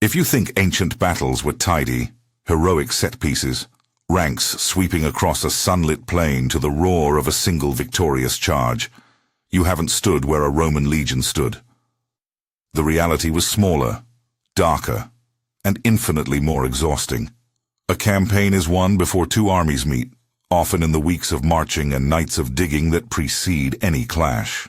If you think ancient battles were tidy, heroic set pieces, ranks sweeping across a sunlit plain to the roar of a single victorious charge, you haven't stood where a Roman legion stood. The reality was smaller, darker, and infinitely more exhausting. A campaign is won before two armies meet, often in the weeks of marching and nights of digging that precede any clash.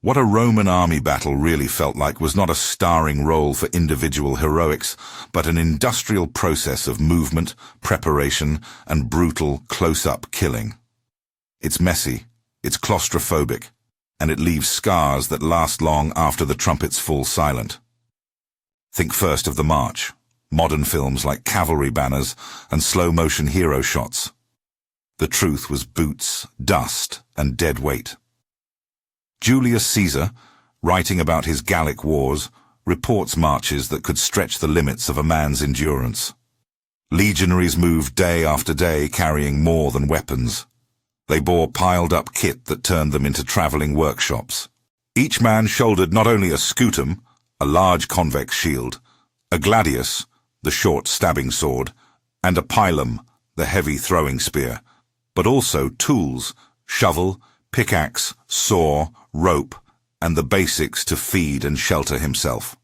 What a Roman army battle really felt like was not a starring role for individual heroics, but an industrial process of movement, preparation, and brutal, close-up killing. It's messy, it's claustrophobic, and it leaves scars that last long after the trumpets fall silent. Think first of the march, modern films like cavalry banners and slow-motion hero shots. The truth was boots, dust, and dead weight. Julius Caesar, writing about his Gallic wars, reports marches that could stretch the limits of a man's endurance. Legionaries moved day after day carrying more than weapons. They bore piled-up kit that turned them into travelling workshops. Each man shouldered not only a scutum, a large convex shield, a gladius, the short stabbing sword, and a pilum, the heavy throwing spear, but also tools, shovel, pickaxe, saw, rope, and the basics to feed and shelter himself.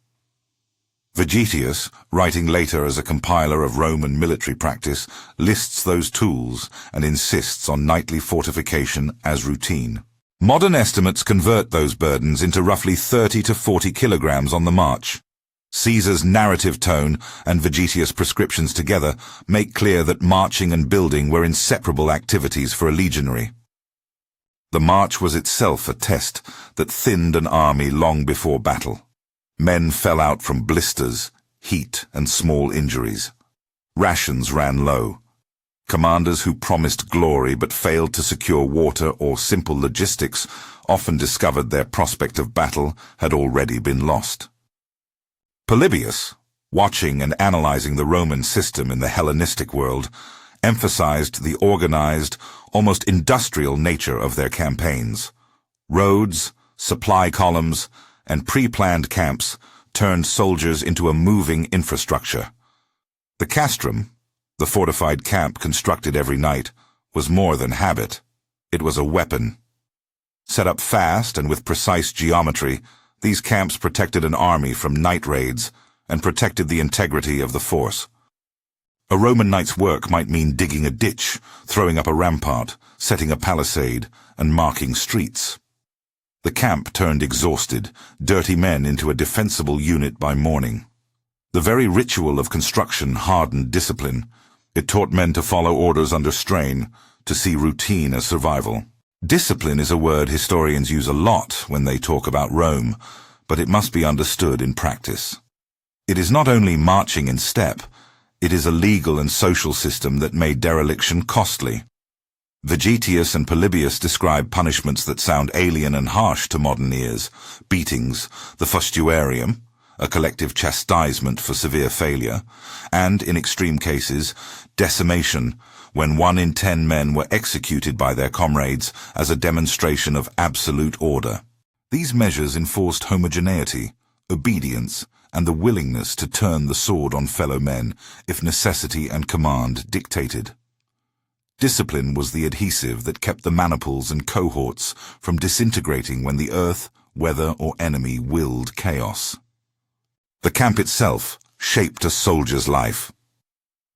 Vegetius, writing later as a compiler of Roman military practice, lists those tools and insists on nightly fortification as routine. Modern estimates convert those burdens into roughly 30 to 40 kilograms on the march. Caesar's narrative tone and Vegetius' prescriptions together make clear that marching and building were inseparable activities for a legionary. The march was itself a test that thinned an army long before battle. Men fell out from blisters, heat, and small injuries. Rations ran low. Commanders who promised glory but failed to secure water or simple logistics often discovered their prospect of battle had already been lost. Polybius, watching and analyzing the Roman system in the Hellenistic world, emphasized the organized, almost industrial nature of their campaigns. Roads, supply columns, and pre-planned camps turned soldiers into a moving infrastructure. The castrum, the fortified camp constructed every night, was more than habit. It was a weapon. Set up fast and with precise geometry, these camps protected an army from night raids and protected the integrity of the force. A Roman night's work might mean digging a ditch, throwing up a rampart, setting a palisade, and marking streets. The camp turned exhausted, dirty men into a defensible unit by morning. The very ritual of construction hardened discipline. It taught men to follow orders under strain, to see routine as survival. Discipline is a word historians use a lot when they talk about Rome, but it must be understood in practice. It is not only marching in step, it is a legal and social system that made dereliction costly. Vegetius and Polybius describe punishments that sound alien and harsh to modern ears: beatings, the fustuarium, a collective chastisement for severe failure, and, in extreme cases, decimation, when 1 in 10 men were executed by their comrades as a demonstration of absolute order. These measures enforced homogeneity, obedience, and the willingness to turn the sword on fellow men if necessity and command dictated. Discipline was the adhesive that kept the maniples and cohorts from disintegrating when the earth, weather, or enemy willed chaos. The camp itself shaped a soldier's life.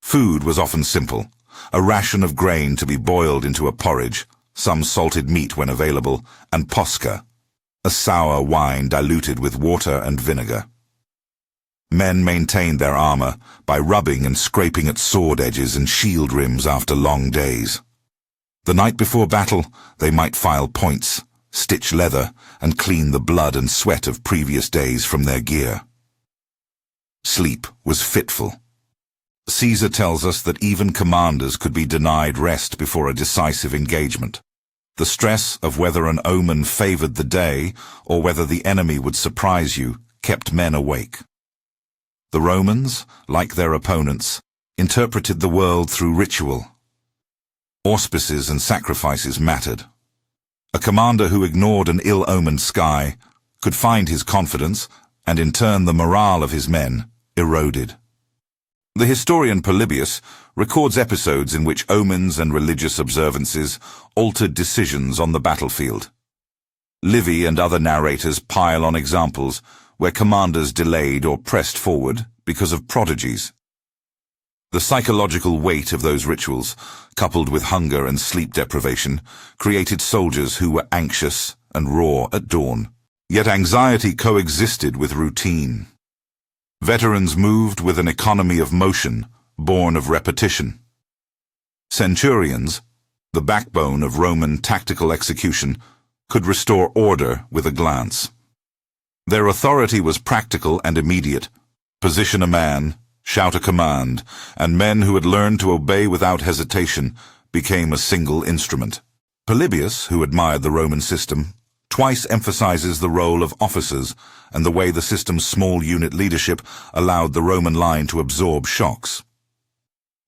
Food was often simple: a ration of grain to be boiled into a porridge, some salted meat when available, and posca, a sour wine diluted with water and vinegar. Men maintained their armor by rubbing and scraping at sword edges and shield rims after long days. The night before battle, they might file points, stitch leather, and clean the blood and sweat of previous days from their gear. Sleep was fitful. Caesar tells us that even commanders could be denied rest before a decisive engagement. The stress of whether an omen favored the day or whether the enemy would surprise you kept men awake. The Romans, like their opponents, interpreted the world through ritual. Auspices and sacrifices mattered. A commander who ignored an ill-omened sky could find his confidence, and in turn the morale of his men, eroded. The historian Polybius records episodes in which omens and religious observances altered decisions on the battlefield. Livy and other narrators pile on examples where commanders delayed or pressed forward because of prodigies. The psychological weight of those rituals, coupled with hunger and sleep deprivation, created soldiers who were anxious and raw at dawn. Yet anxiety coexisted with routine. Veterans moved with an economy of motion, born of repetition. Centurions, the backbone of Roman tactical execution, could restore order with a glance. Their authority was practical and immediate. Position a man, shout a command, and men who had learned to obey without hesitation became a single instrument. Polybius, who admired the Roman system, twice emphasizes the role of officers and the way the system's small unit leadership allowed the Roman line to absorb shocks.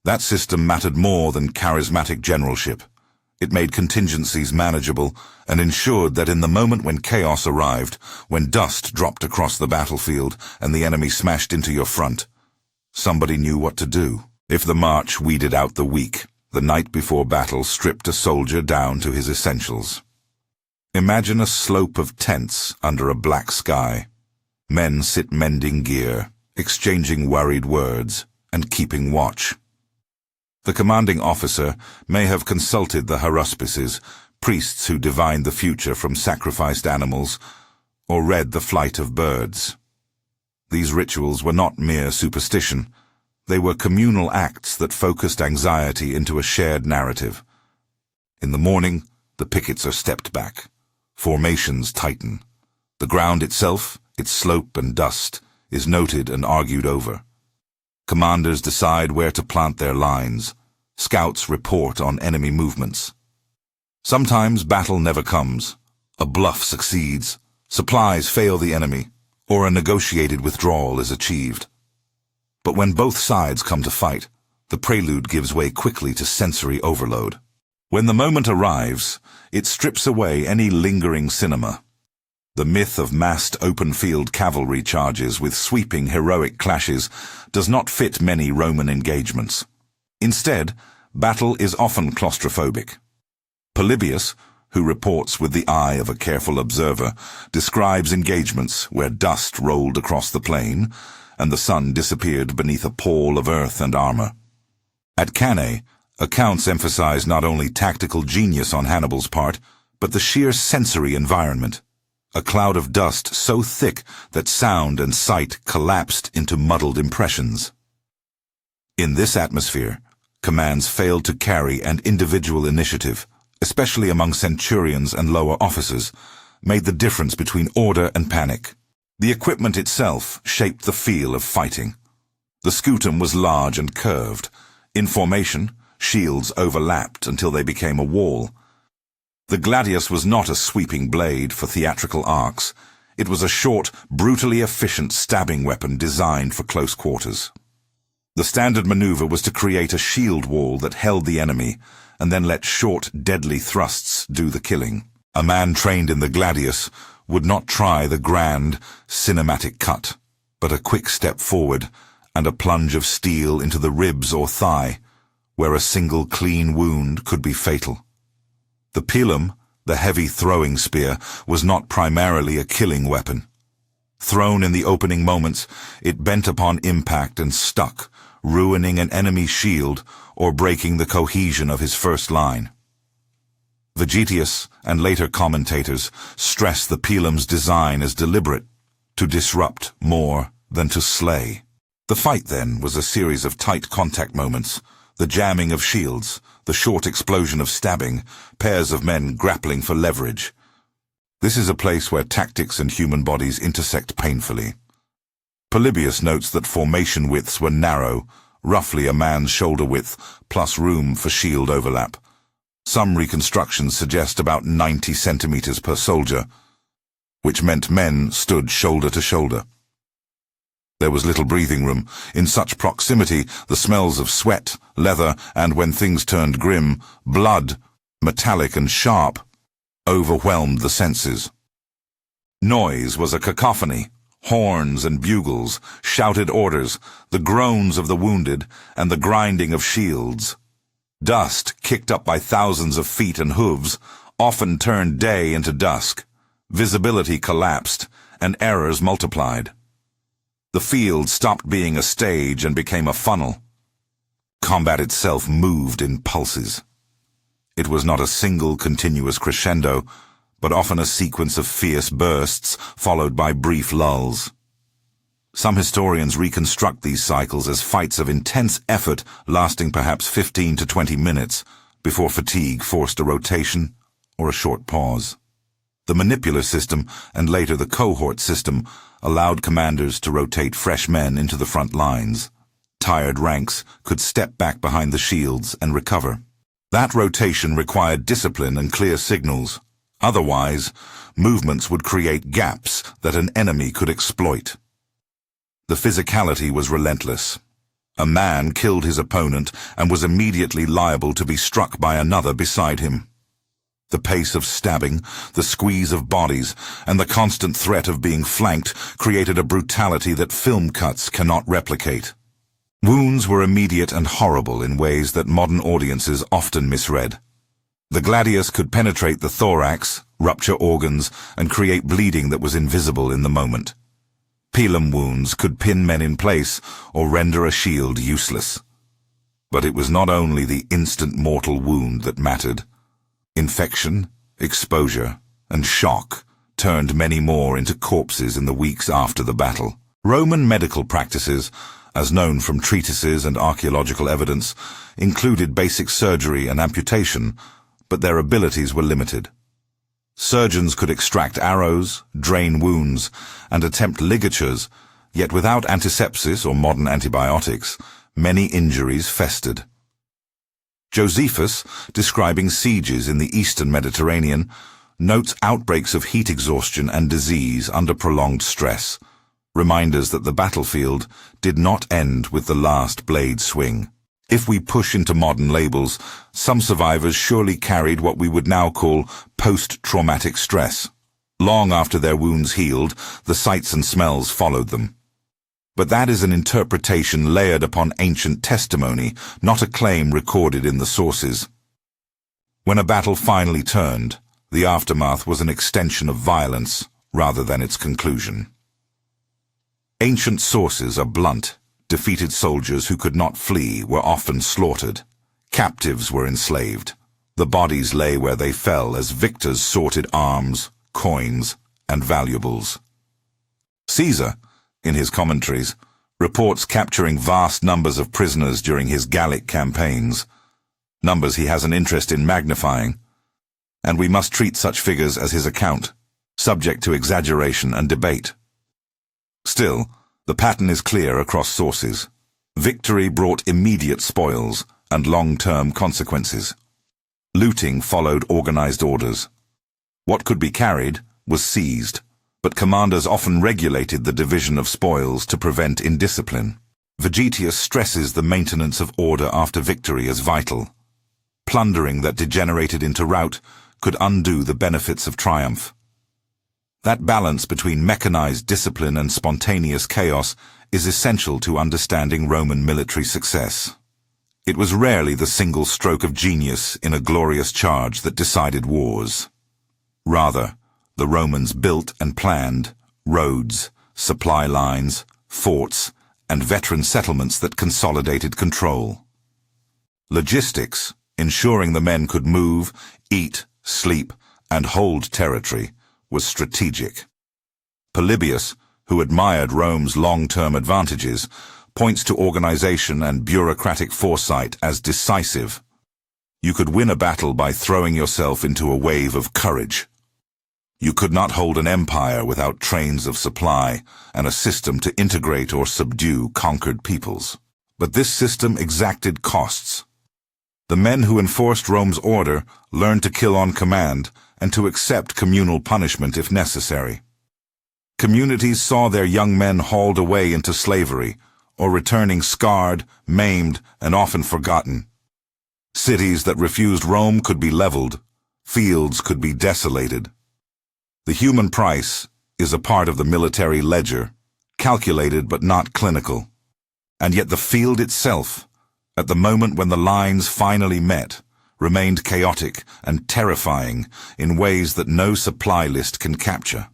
That system mattered more than charismatic generalship. It made contingencies manageable and ensured that in the moment when chaos arrived, when dust dropped across the battlefield and the enemy smashed into your front, somebody knew what to do. If the march weeded out the weak, the night before battle stripped a soldier down to his essentials. Imagine a slope of tents under a black sky. Men sit mending gear, exchanging worried words, and keeping watch. The commanding officer may have consulted the haruspices, priests who divined the future from sacrificed animals, or read the flight of birds. These rituals were not mere superstition. They were communal acts that focused anxiety into a shared narrative. In the morning, the pickets are stepped back. Formations tighten. The ground itself, its slope and dust, is noted and argued over. Commanders decide where to plant their lines. Scouts report on enemy movements. Sometimes battle never comes. A bluff succeeds. Supplies fail the enemy, or a negotiated withdrawal is achieved. But when both sides come to fight, the prelude gives way quickly to sensory overload. When the moment arrives, it strips away any lingering cinema. The myth of massed open-field cavalry charges with sweeping heroic clashes does not fit many Roman engagements. Instead, battle is often claustrophobic. Polybius, who reports with the eye of a careful observer, describes engagements where dust rolled across the plain and the sun disappeared beneath a pall of earth and armor. At Cannae, accounts emphasize not only tactical genius on Hannibal's part, but the sheer sensory environment. A cloud of dust so thick that sound and sight collapsed into muddled impressions. In this atmosphere, commands failed to carry, and individual initiative, especially among centurions and lower officers, made the difference between order and panic. The equipment itself shaped the feel of fighting. The scutum was large and curved. In formation, shields overlapped until they became a wall. The gladius was not a sweeping blade for theatrical arcs. It was a short, brutally efficient stabbing weapon designed for close quarters. The standard maneuver was to create a shield wall that held the enemy, and then let short, deadly thrusts do the killing. A man trained in the gladius would not try the grand, cinematic cut, but a quick step forward and a plunge of steel into the ribs or thigh, where a single clean wound could be fatal. The pilum, the heavy throwing spear, was not primarily a killing weapon. Thrown in the opening moments, it bent upon impact and stuck, ruining an enemy's shield or breaking the cohesion of his first line. Vegetius and later commentators stress the pilum's design as deliberate, to disrupt more than to slay. The fight, then, was a series of tight contact moments, the jamming of shields, the short explosion of stabbing, pairs of men grappling for leverage. This is a place where tactics and human bodies intersect painfully. Polybius notes that formation widths were narrow, roughly a man's shoulder width, plus room for shield overlap. Some reconstructions suggest about 90 centimeters per soldier, which meant men stood shoulder to shoulder. There was little breathing room. In such proximity, the smells of sweat, leather, and, when things turned grim, blood, metallic and sharp, overwhelmed the senses. Noise was a cacophony. horns and bugles, shouted orders, the groans of the wounded, and the grinding of shields. Dust, kicked up by thousands of feet and hooves, often turned day into dusk. Visibility collapsed, and errors multiplied. The field stopped being a stage and became a funnel. Combat itself moved in pulses. It was not a single continuous crescendo, but often a sequence of fierce bursts followed by brief lulls. Some historians reconstruct these cycles as fights of intense effort lasting perhaps 15 to 20 minutes before fatigue forced a rotation or a short pause. The manipular system, and later the cohort system, allowed commanders to rotate fresh men into the front lines. Tired ranks could step back behind the shields and recover. That rotation required discipline and clear signals. Otherwise, movements would create gaps that an enemy could exploit. The physicality was relentless. A man killed his opponent and was immediately liable to be struck by another beside him. The pace of stabbing, the squeeze of bodies, and the constant threat of being flanked created a brutality that film cuts cannot replicate. Wounds were immediate and horrible in ways that modern audiences often misread. The gladius could penetrate the thorax, rupture organs, and create bleeding that was invisible in the moment. Pilum wounds could pin men in place or render a shield useless. But it was not only the instant mortal wound that mattered. Infection, exposure, and shock turned many more into corpses in the weeks after the battle. Roman medical practices, as known from treatises and archaeological evidence, included basic surgery and amputation, but their abilities were limited. Surgeons could extract arrows, drain wounds, and attempt ligatures, yet without antisepsis or modern antibiotics, many injuries festered. Josephus, describing sieges in the eastern Mediterranean, notes outbreaks of heat exhaustion and disease under prolonged stress, reminders that the battlefield did not end with the last blade swing. If we push into modern labels, some survivors surely carried what we would now call post-traumatic stress. Long after their wounds healed, the sights and smells followed them. But that is an interpretation layered upon ancient testimony, not a claim recorded in the sources. When a battle finally turned, the aftermath was an extension of violence rather than its conclusion. Ancient sources are blunt. Defeated soldiers who could not flee were often slaughtered. Captives were enslaved. The bodies lay where they fell as victors sorted arms, coins, and valuables. Caesar, in his commentaries, reports capturing vast numbers of prisoners during his Gallic campaigns, numbers he has an interest in magnifying, and we must treat such figures as his account, subject to exaggeration and debate. Still, the pattern is clear across sources. Victory brought immediate spoils and long-term consequences. Looting followed organized orders. What could be carried was seized, but commanders often regulated the division of spoils to prevent indiscipline. Vegetius stresses the maintenance of order after victory as vital. Plundering that degenerated into rout could undo the benefits of triumph. That balance between mechanized discipline and spontaneous chaos is essential to understanding Roman military success. It was rarely the single stroke of genius in a glorious charge that decided wars. Rather, the Romans built and planned roads, supply lines, forts, and veteran settlements that consolidated control. Logistics, ensuring the men could move, eat, sleep, and hold territory, was strategic. Polybius, who admired Rome's long-term advantages, points to organization and bureaucratic foresight as decisive. You could win a battle by throwing yourself into a wave of courage. You could not hold an empire without trains of supply and a system to integrate or subdue conquered peoples. But this system exacted costs. The men who enforced Rome's order learned to kill on command and to accept communal punishment if necessary. Communities saw their young men hauled away into slavery, or returning scarred, maimed, and often forgotten. Cities that refused Rome could be leveled, fields could be desolated. The human price, is a part of the military ledger, calculated but not clinical. And yet the field itself, at the moment when the lines finally met, remained chaotic and terrifying in ways that no supply list can capture.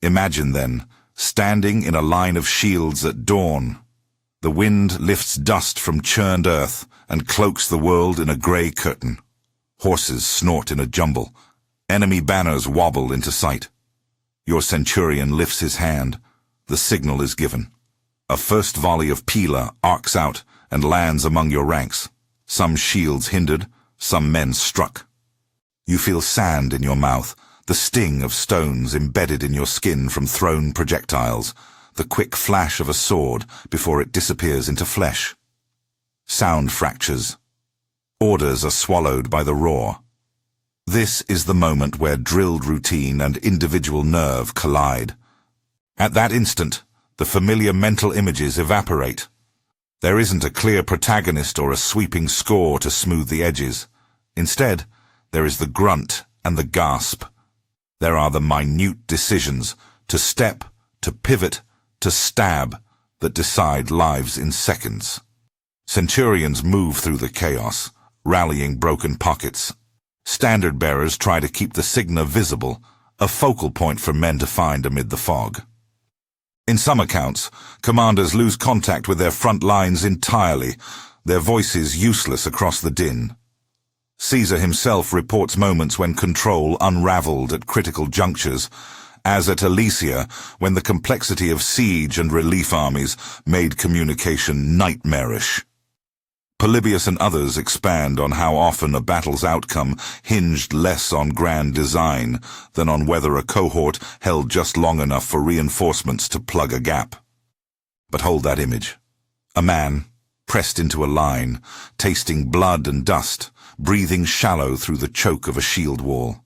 Imagine, then, standing in a line of shields at dawn. The wind lifts dust from churned earth and cloaks the world in a grey curtain. Horses snort in a jumble. Enemy banners wobble into sight. Your centurion lifts his hand. The signal is given. A first volley of pila arcs out and lands among your ranks. Some shields hindered, some men struck. You feel sand in your mouth, the sting of stones embedded in your skin from thrown projectiles, the quick flash of a sword before it disappears into flesh. Sound fractures. Orders are swallowed by the roar. This is the moment where drilled routine and individual nerve collide. At that instant, the familiar mental images evaporate. There isn't a clear protagonist or a sweeping score to smooth the edges. Instead, there is the grunt and the gasp. There are the minute decisions, to step, to pivot, to stab, that decide lives in seconds. Centurions move through the chaos, rallying broken pockets. Standard bearers try to keep the signa visible, a focal point for men to find amid the fog. In some accounts, commanders lose contact with their front lines entirely, their voices useless across the din. Caesar himself reports moments when control unraveled at critical junctures, as at Alesia, when the complexity of siege and relief armies made communication nightmarish. Polybius and others expand on how often a battle's outcome hinged less on grand design than on whether a cohort held just long enough for reinforcements to plug a gap. But hold that image. A man, pressed into a line, tasting blood and dust, breathing shallow through the choke of a shield wall.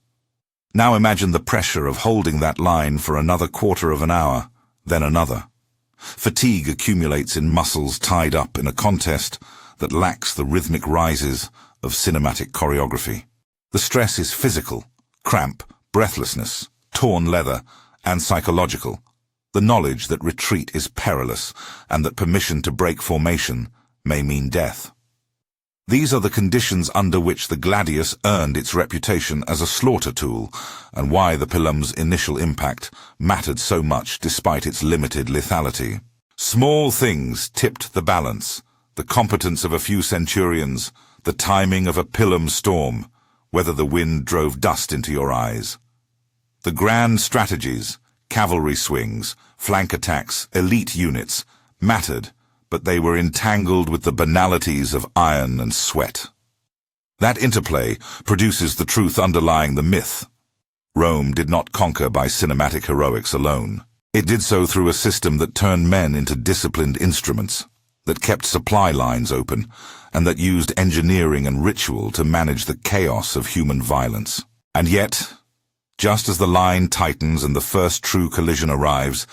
Now imagine the pressure of holding that line for another quarter of an hour, then another. Fatigue accumulates in muscles tied up in a contest that lacks the rhythmic rises of cinematic choreography. The stress is physical, cramp, breathlessness, torn leather, and psychological. The knowledge that retreat is perilous and that permission to break formation may mean death. These are the conditions under which the gladius earned its reputation as a slaughter tool, and why the pilum's initial impact mattered so much despite its limited lethality. Small things tipped the balance: the competence of a few centurions, the timing of a pilum storm, whether the wind drove dust into your eyes. The grand strategies, cavalry swings, flank attacks, elite units, mattered, but they were entangled with the banalities of iron and sweat. That interplay produces the truth underlying the myth. Rome did not conquer by cinematic heroics alone. It did so through a system that turned men into disciplined instruments, that kept supply lines open, and that used engineering and ritual to manage the chaos of human violence. And yet, just as the line tightens and the first true collision arrives,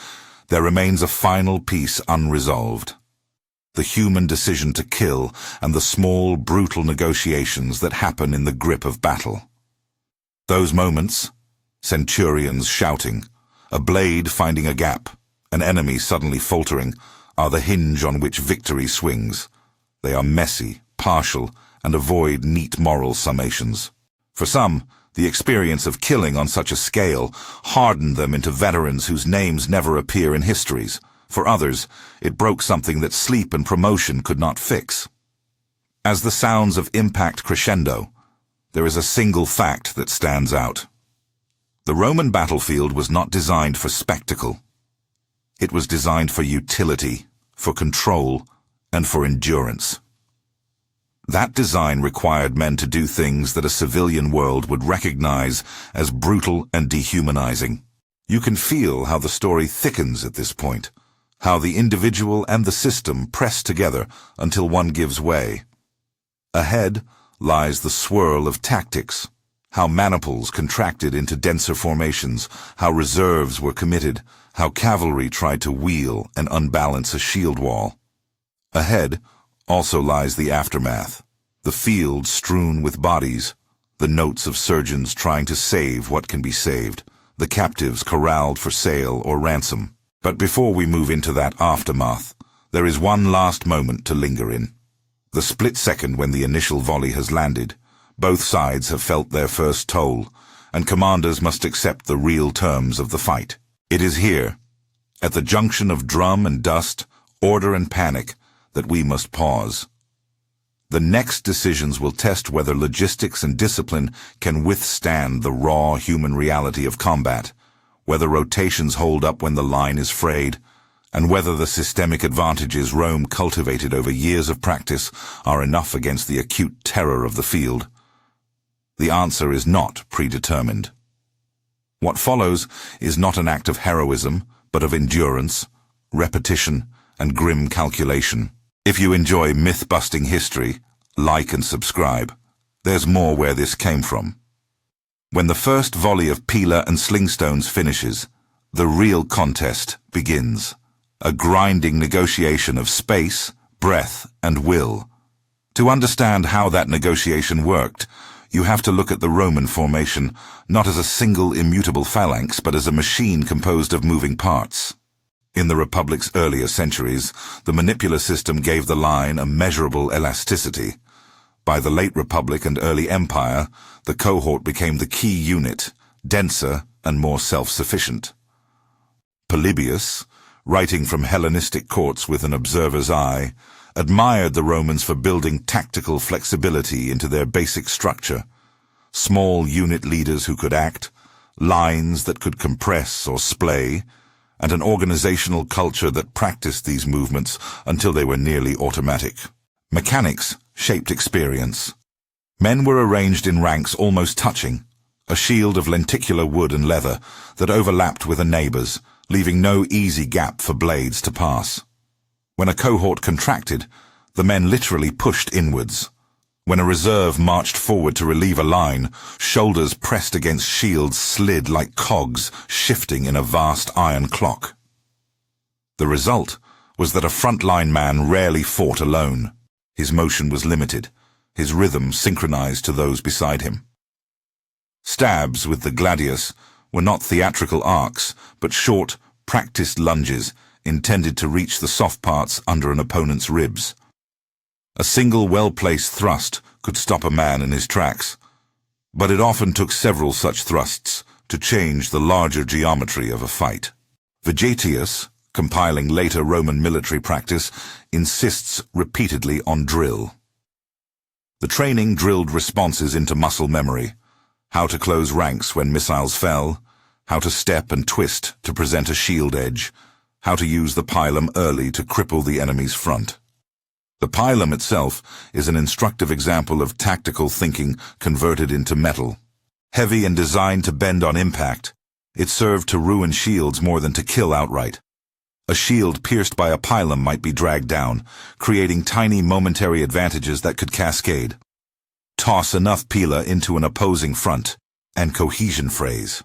there remains a final piece unresolved: the human decision to kill and the small, brutal negotiations that happen in the grip of battle. Those moments, centurions shouting, a blade finding a gap, an enemy suddenly faltering, are the hinge on which victory swings. They are messy, partial, and avoid neat moral summations. For some, the experience of killing on such a scale hardened them into veterans whose names never appear in histories. For others, it broke something that sleep and promotion could not fix. As the sounds of impact crescendo, there is a single fact that stands out. The Roman battlefield was not designed for spectacle. It was designed for utility, for control, and for endurance. That design required men to do things that a civilian world would recognize as brutal and dehumanizing. You can feel how the story thickens at this point, how the individual and the system press together until one gives way. Ahead lies the swirl of tactics, how maniples contracted into denser formations, how reserves were committed, how cavalry tried to wheel and unbalance a shield wall. Ahead also lies the aftermath, the field strewn with bodies, the notes of surgeons trying to save what can be saved, the captives corralled for sale or ransom. But before we move into that aftermath, there is one last moment to linger in. The split second when the initial volley has landed. Both sides have felt their first toll, and commanders must accept the real terms of the fight. It is here, at the junction of drum and dust, order and panic, that we must pause. The next decisions will test whether logistics and discipline can withstand the raw human reality of combat, whether rotations hold up when the line is frayed, and whether the systemic advantages Rome cultivated over years of practice are enough against the acute terror of the field. The answer is not predetermined. What follows is not an act of heroism, but of endurance, repetition, and grim calculation. If you enjoy myth-busting history, like and subscribe. There's more where this came from. When the first volley of Pila and slingstones finishes, the real contest begins. A grinding negotiation of space, breath, and will. To understand how that negotiation worked, you have to look at the Roman formation not as a single immutable phalanx, but as a machine composed of moving parts. In the Republic's earlier centuries, the manipular system gave the line a measurable elasticity. By the late Republic and early Empire, the cohort became the key unit, denser and more self-sufficient. Polybius, writing from Hellenistic courts with an observer's eye, admired the Romans for building tactical flexibility into their basic structure. Small unit leaders who could act, lines that could compress or splay, and an organizational culture that practiced these movements until they were nearly automatic. Mechanics shaped experience. Men were arranged in ranks almost touching, a shield of lenticular wood and leather that overlapped with a neighbor's, leaving no easy gap for blades to pass. When a cohort contracted, the men literally pushed inwards. When a reserve marched forward to relieve a line, shoulders pressed against shields slid like cogs shifting in a vast iron clock. The result was that a front-line man rarely fought alone. His motion was limited, his rhythm synchronized to those beside him. Stabs with the gladius were not theatrical arcs, but short, practiced lunges intended to reach the soft parts under an opponent's ribs. A single well-placed thrust could stop a man in his tracks, but it often took several such thrusts to change the larger geometry of a fight. Vegetius, compiling later Roman military practice, insists repeatedly on drill. The training drilled responses into muscle memory, how to close ranks when missiles fell, how to step and twist to present a shield edge, how to use the pilum early to cripple the enemy's front. The pilum itself is an instructive example of tactical thinking converted into metal. Heavy and designed to bend on impact, it served to ruin shields more than to kill outright. A shield pierced by a pilum might be dragged down, creating tiny momentary advantages that could cascade. Toss enough pila into an opposing front, and cohesion phrase.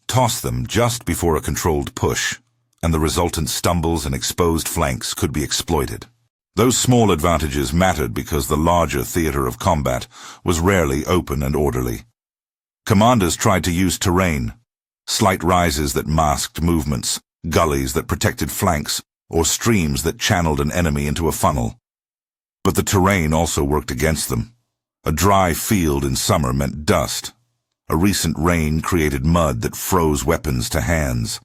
Toss them just before a controlled push, and the resultant stumbles and exposed flanks could be exploited. Those small advantages mattered because the larger theater of combat was rarely open and orderly. Commanders tried to use terrain, slight rises that masked movements, gullies that protected flanks, or streams that channeled an enemy into a funnel. But the terrain also worked against them. A dry field in summer meant dust. A recent rain created mud that froze weapons to hands.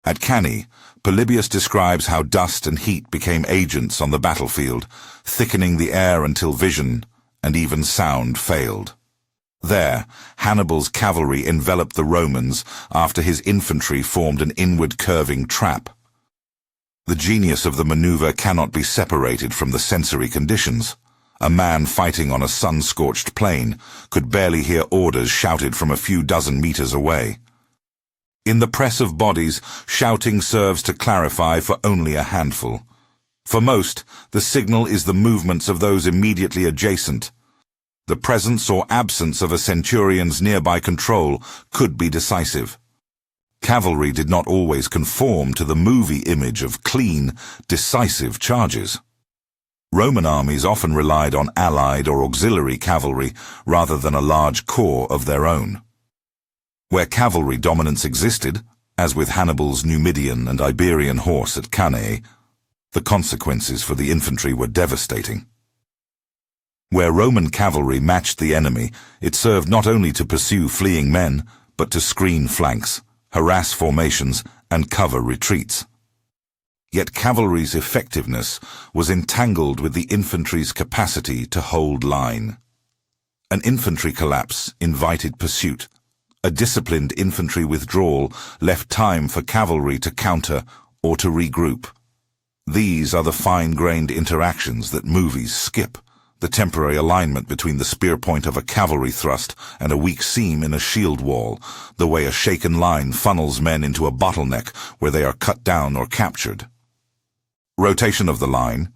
At Cannae, Polybius describes how dust and heat became agents on the battlefield, thickening the air until vision and even sound failed. There, Hannibal's cavalry enveloped the Romans after his infantry formed an inward curving trap. The genius of the maneuver cannot be separated from the sensory conditions. A man fighting on a sun-scorched plain could barely hear orders shouted from a few dozen meters away. In the press of bodies, shouting serves to clarify for only a handful. For most, the signal is the movements of those immediately adjacent. The presence or absence of a centurion's nearby control could be decisive. Cavalry did not always conform to the movie image of clean, decisive charges. Roman armies often relied on allied or auxiliary cavalry rather than a large corps of their own. Where cavalry dominance existed, as with Hannibal's Numidian and Iberian horse at Cannae, the consequences for the infantry were devastating. Where Roman cavalry matched the enemy, it served not only to pursue fleeing men, but to screen flanks, harass formations, and cover retreats. Yet cavalry's effectiveness was entangled with the infantry's capacity to hold line. An infantry collapse invited pursuit. A disciplined infantry withdrawal left time for cavalry to counter or to regroup. These are the fine-grained interactions that movies skip. The temporary alignment between the spear point of a cavalry thrust and a weak seam in a shield wall, the way a shaken line funnels men into a bottleneck where they are cut down or captured. Rotation of the line,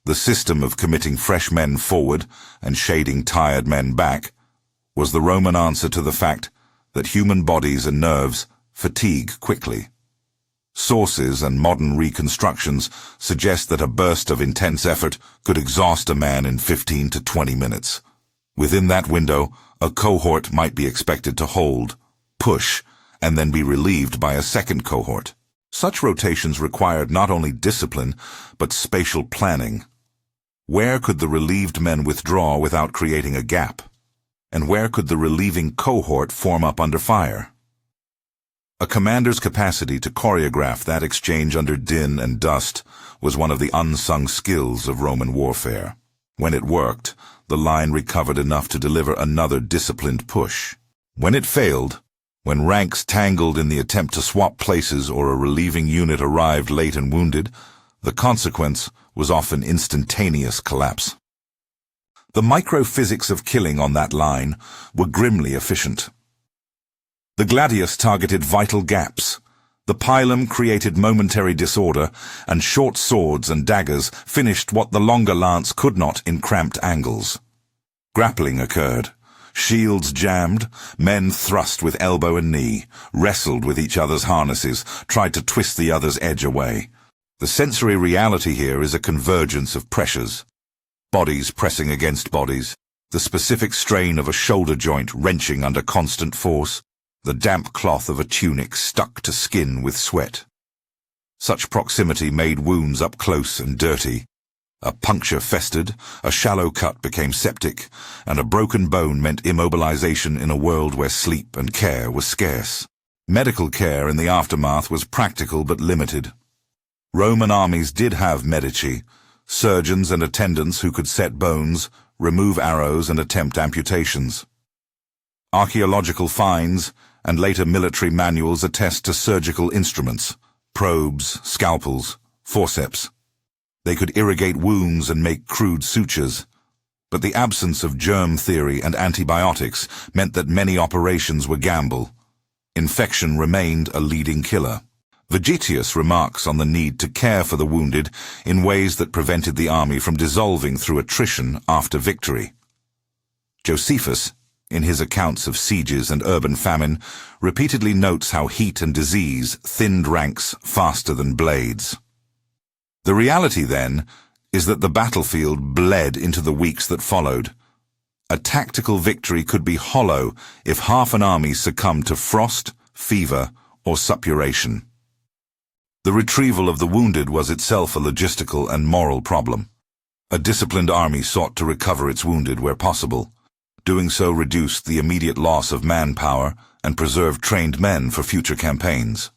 the system of committing fresh men forward and shading tired men back, was the Roman answer to the fact that human bodies and nerves fatigue quickly. Sources and modern reconstructions suggest that a burst of intense effort could exhaust a man in 15 to 20 minutes. Within that window, a cohort might be expected to hold, push, and then be relieved by a second cohort. Such rotations required not only discipline, but spatial planning. Where could the relieved men withdraw without creating a gap? And where could the relieving cohort form up under fire? A commander's capacity to choreograph that exchange under din and dust was one of the unsung skills of Roman warfare. When it worked, the line recovered enough to deliver another disciplined push. When it failed, when ranks tangled in the attempt to swap places or a relieving unit arrived late and wounded, the consequence was often instantaneous collapse. The microphysics of killing on that line were grimly efficient. The gladius targeted vital gaps. The pilum created momentary disorder, and short swords and daggers finished what the longer lance could not in cramped angles. Grappling occurred. Shields jammed, men thrust with elbow and knee, wrestled with each other's harnesses, tried to twist the other's edge away. The sensory reality here is a convergence of pressures. Bodies pressing against bodies, the specific strain of a shoulder joint wrenching under constant force, the damp cloth of a tunic stuck to skin with sweat. Such proximity made wounds up close and dirty. A puncture festered, a shallow cut became septic, and a broken bone meant immobilization in a world where sleep and care were scarce. Medical care in the aftermath was practical but limited. Roman armies did have medici, surgeons and attendants who could set bones, remove arrows and attempt amputations. Archaeological finds and later military manuals attest to surgical instruments, probes, scalpels, forceps. They could irrigate wounds and make crude sutures, but the absence of germ theory and antibiotics meant that many operations were gamble. Infection remained a leading killer. Vegetius remarks on the need to care for the wounded in ways that prevented the army from dissolving through attrition after victory. Josephus, in his accounts of sieges and urban famine, repeatedly notes how heat and disease thinned ranks faster than blades. The reality, then, is that the battlefield bled into the weeks that followed. A tactical victory could be hollow if half an army succumbed to frost, fever, or suppuration. The retrieval of the wounded was itself a logistical and moral problem. A disciplined army sought to recover its wounded where possible. Doing so reduced the immediate loss of manpower and preserved trained men for future campaigns.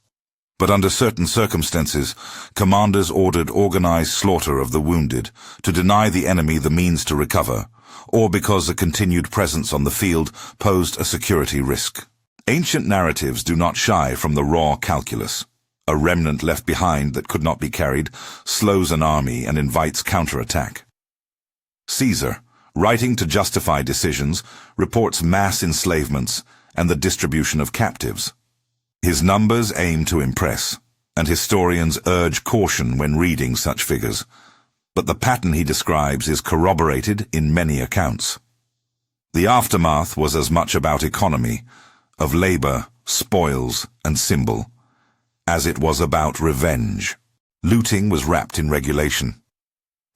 But under certain circumstances, commanders ordered organized slaughter of the wounded to deny the enemy the means to recover, or because a continued presence on the field posed a security risk. Ancient narratives do not shy from the raw calculus. A remnant left behind that could not be carried slows an army and invites counterattack. Caesar, writing to justify decisions, reports mass enslavements and the distribution of captives. His numbers aim to impress, and historians urge caution when reading such figures, but the pattern he describes is corroborated in many accounts. The aftermath was as much about economy, of labor, spoils, and symbol, as it was about revenge. Looting was wrapped in regulation.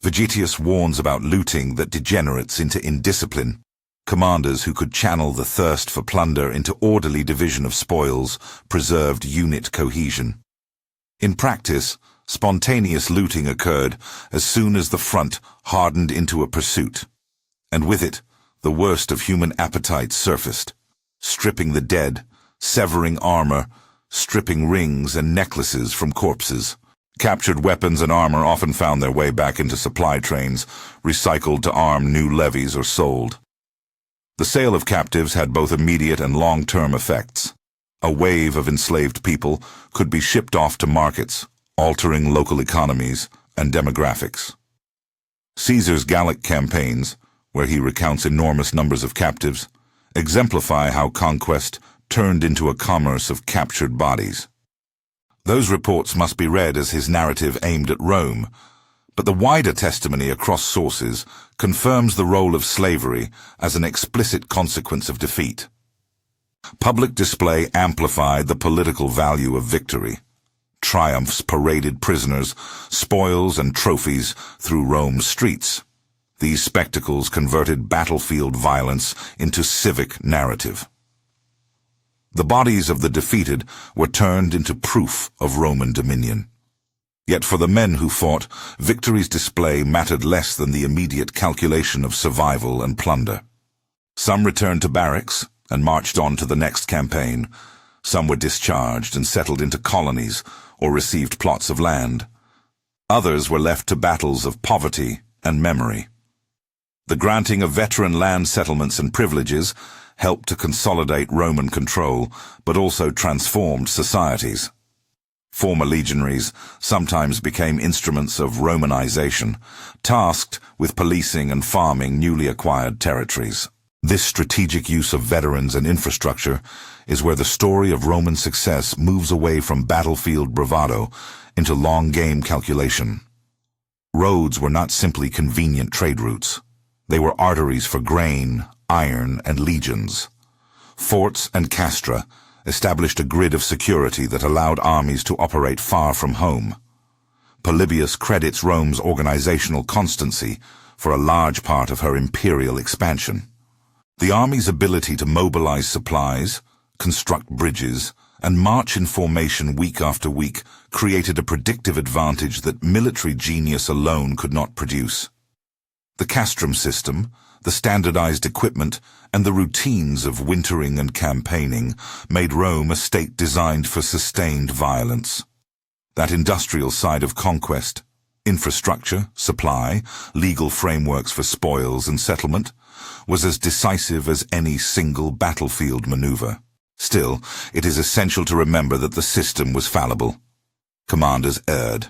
Vegetius warns about looting that degenerates into indiscipline. Commanders who could channel the thirst for plunder into orderly division of spoils preserved unit cohesion. In practice, spontaneous looting occurred as soon as the front hardened into a pursuit, and with it, the worst of human appetites surfaced, stripping the dead, severing armor, stripping rings and necklaces from corpses. Captured weapons and armor often found their way back into supply trains, recycled to arm new levies or sold. The sale of captives had both immediate and long-term effects. A wave of enslaved people could be shipped off to markets, altering local economies and demographics. Caesar's Gallic campaigns, where he recounts enormous numbers of captives, exemplify how conquest turned into a commerce of captured bodies. Those reports must be read as his narrative aimed at Rome, but the wider testimony across sources confirms the role of slavery as an explicit consequence of defeat. Public display amplified the political value of victory. Triumphs paraded prisoners, spoils, and trophies through Rome's streets. These spectacles converted battlefield violence into civic narrative. The bodies of the defeated were turned into proof of Roman dominion. Yet for the men who fought, victory's display mattered less than the immediate calculation of survival and plunder. Some returned to barracks and marched on to the next campaign. Some were discharged and settled into colonies or received plots of land. Others were left to battles of poverty and memory. The granting of veteran land settlements and privileges helped to consolidate Roman control, but also transformed societies. Former legionaries sometimes became instruments of Romanization, tasked with policing and farming newly acquired territories. This strategic use of veterans and infrastructure is where the story of Roman success moves away from battlefield bravado into long-game calculation. Roads were not simply convenient trade routes. They were arteries for grain, iron, and legions. Forts and castra established a grid of security that allowed armies to operate far from home. Polybius credits Rome's organizational constancy for a large part of her imperial expansion. The army's ability to mobilize supplies, construct bridges, and march in formation week after week created a predictive advantage that military genius alone could not produce. The castrum system, the standardized equipment, and the routines of wintering and campaigning made Rome a state designed for sustained violence. That industrial side of conquest, infrastructure, supply, legal frameworks for spoils and settlement, was as decisive as any single battlefield maneuver. Still, it is essential to remember that the system was fallible. Commanders erred.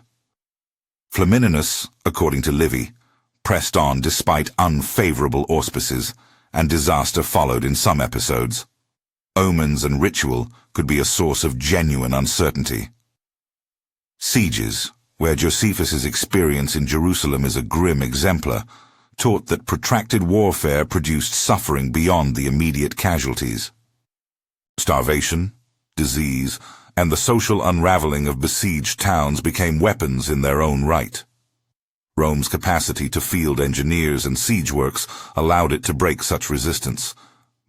Flamininus, according to Livy, pressed on despite unfavorable auspices, and disaster followed in some episodes. Omens and ritual could be a source of genuine uncertainty. Sieges, where Josephus's experience in Jerusalem is a grim exemplar, taught that protracted warfare produced suffering beyond the immediate casualties. Starvation, disease, and the social unraveling of besieged towns became weapons in their own right. Rome's capacity to field engineers and siege works allowed it to break such resistance,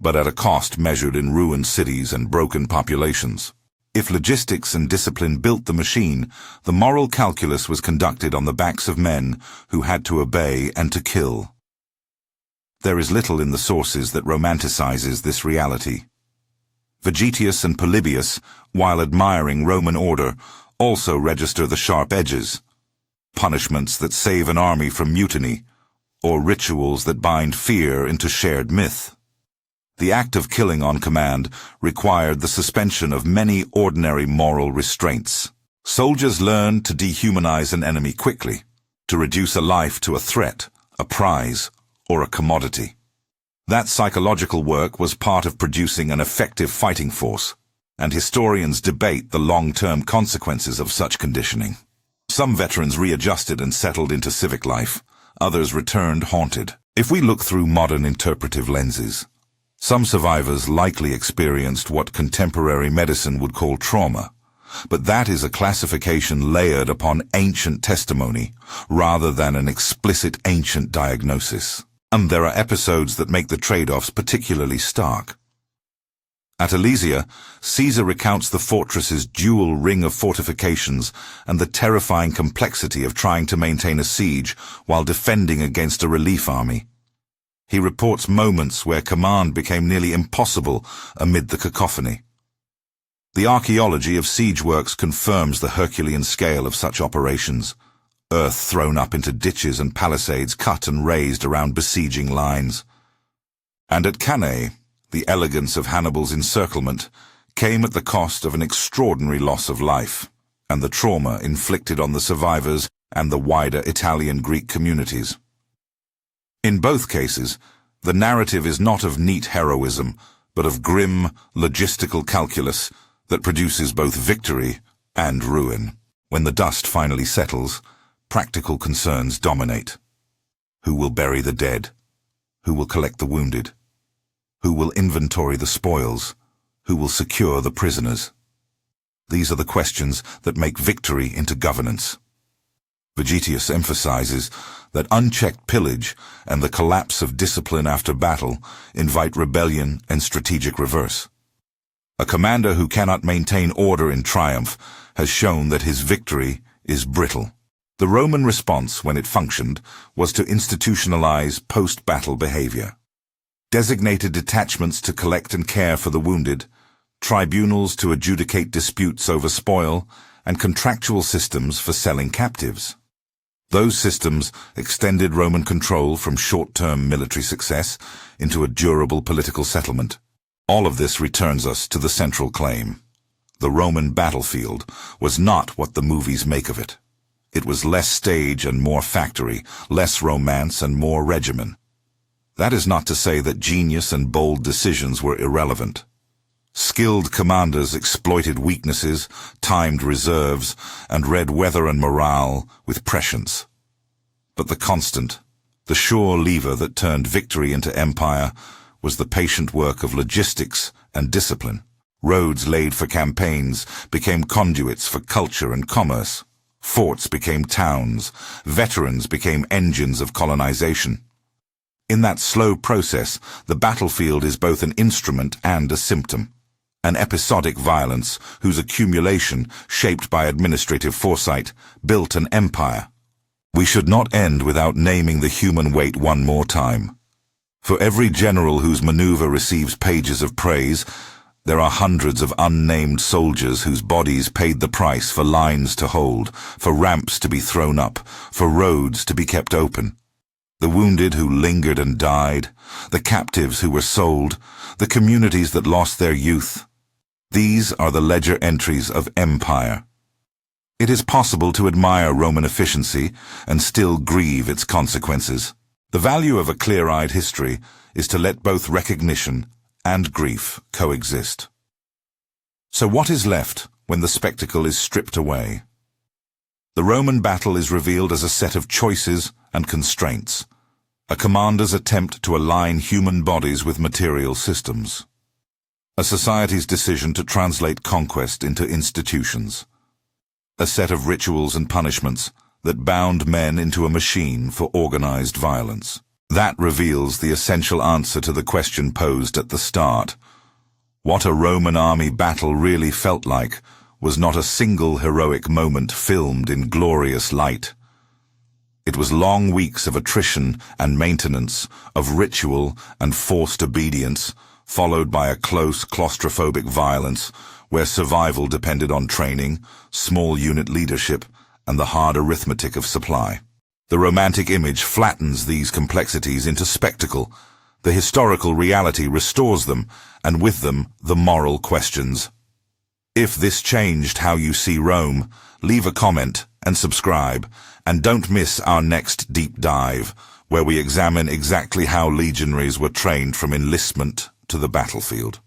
but at a cost measured in ruined cities and broken populations. If logistics and discipline built the machine, the moral calculus was conducted on the backs of men who had to obey and to kill. There is little in the sources that romanticizes this reality. Vegetius and Polybius, while admiring Roman order, also register the sharp edges. Punishments that save an army from mutiny, or rituals that bind fear into shared myth. The act of killing on command required the suspension of many ordinary moral restraints. Soldiers learned to dehumanize an enemy quickly, to reduce a life to a threat, a prize, or a commodity. That psychological work was part of producing an effective fighting force, and historians debate the long-term consequences of such conditioning. Some veterans readjusted and settled into civic life. Others returned haunted. If we look through modern interpretive lenses, some survivors likely experienced what contemporary medicine would call trauma, but that is a classification layered upon ancient testimony rather than an explicit ancient diagnosis. And there are episodes that make the trade-offs particularly stark. At Alesia, Caesar recounts the fortress's dual ring of fortifications and the terrifying complexity of trying to maintain a siege while defending against a relief army. He reports moments where command became nearly impossible amid the cacophony. The archaeology of siege works confirms the Herculean scale of such operations. Earth thrown up into ditches and palisades cut and raised around besieging lines. And at Cannae, the elegance of Hannibal's encirclement came at the cost of an extraordinary loss of life, and the trauma inflicted on the survivors and the wider Italian-Greek communities. In both cases, the narrative is not of neat heroism, but of grim, logistical calculus that produces both victory and ruin. When the dust finally settles, practical concerns dominate. Who will bury the dead? Who will collect the wounded? Who will inventory the spoils? Who will secure the prisoners? These are the questions that make victory into governance. Vegetius emphasizes that unchecked pillage and the collapse of discipline after battle invite rebellion and strategic reverse. A commander who cannot maintain order in triumph has shown that his victory is brittle. The Roman response, when it functioned, was to institutionalize post-battle behavior. Designated detachments to collect and care for the wounded, tribunals to adjudicate disputes over spoil, and contractual systems for selling captives. Those systems extended Roman control from short-term military success into a durable political settlement. All of this returns us to the central claim. The Roman battlefield was not what the movies make of it. It was less stage and more factory, less romance and more regimen. That is not to say that genius and bold decisions were irrelevant. Skilled commanders exploited weaknesses, timed reserves, and read weather and morale with prescience. But the constant, the sure lever that turned victory into empire, was the patient work of logistics and discipline. Roads laid for campaigns became conduits for culture and commerce. Forts became towns. Veterans became engines of colonization. In that slow process, the battlefield is both an instrument and a symptom. An episodic violence whose accumulation, shaped by administrative foresight, built an empire. We should not end without naming the human weight one more time. For every general whose maneuver receives pages of praise, there are hundreds of unnamed soldiers whose bodies paid the price for lines to hold, for ramps to be thrown up, for roads to be kept open. The wounded who lingered and died, the captives who were sold, the communities that lost their youth. These are the ledger entries of empire. It is possible to admire Roman efficiency and still grieve its consequences. The value of a clear-eyed history is to let both recognition and grief coexist. So what is left when the spectacle is stripped away? The Roman battle is revealed as a set of choices and constraints, a commander's attempt to align human bodies with material systems, a society's decision to translate conquest into institutions, a set of rituals and punishments that bound men into a machine for organized violence. That reveals the essential answer to the question posed at the start. What a Roman army battle really felt like was not a single heroic moment filmed in glorious light. It was long weeks of attrition and maintenance, of ritual and forced obedience, followed by a close claustrophobic violence where survival depended on training, small unit leadership, and the hard arithmetic of supply. The romantic image flattens these complexities into spectacle. The historical reality restores them, and with them, the moral questions. If this changed how you see Rome, leave a comment and subscribe, and don't miss our next deep dive, where we examine exactly how legionaries were trained from enlistment to the battlefield.